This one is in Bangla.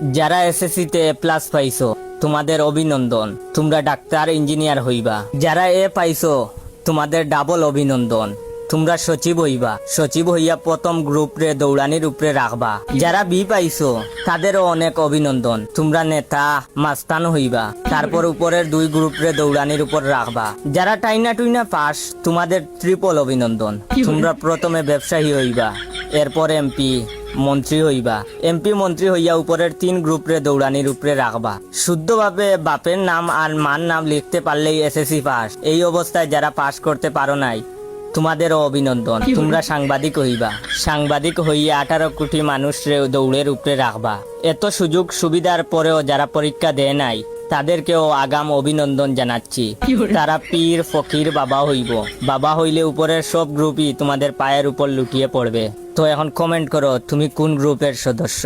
যারা এসএসসি তে প্লাস পাইছো তোমাদের অভিনন্দন, তোমরা ডাক্তার ইঞ্জিনিয়ার হইবা। যারা এ পাইছো তোমাদের ডাবল অভিনন্দন, তোমরা সচিব হইবা। সচিব হইয়া প্রথম গ্রুপ রে দৌড়ানির উপরে রাখবা। যারা বি পাইছো তাদেরও অনেক অভিনন্দন, তোমরা নেতা মাস্তান হইবা। তারপর উপরের দুই গ্রুপ রে দৌড়ানির উপর রাখবা। যারা টাইনা টুইনা পাস তোমাদের ট্রিপল অভিনন্দন, তোমরা প্রথমে ব্যবসায়ী হইবা, এরপর এমপি মন্ত্রী হইবা। এমপি মন্ত্রী হইয়া উপরের তিন গ্রুপ রে দৌড়ানির উপরে রাখবা। শুদ্ধভাবে বাপের নাম আর মার নাম লিখতে পারলেই এসএসসি পাস। এই অবস্থায় যারা পাস করতে পারো নাই তোমাদেরও অভিনন্দন, তোমরা সাংবাদিক হইবা। সাংবাদিক হইয়া 18 কোটি মানুষরে দৌড়ের উপরে রাখবা। এত সুযোগ সুবিধার পরেও যারা পরীক্ষা দেয় নাই তাদেরকেও আগাম অভিনন্দন জানাচ্ছি। তারা পীর ফকির বাবা হইব। বাবা হইলে উপরের সব গ্রুপই তোমাদের পায়ের উপর লুটিয়ে পড়বে। তো এখন কমেন্ট করো তুমি কোন গ্রুপের সদস্য।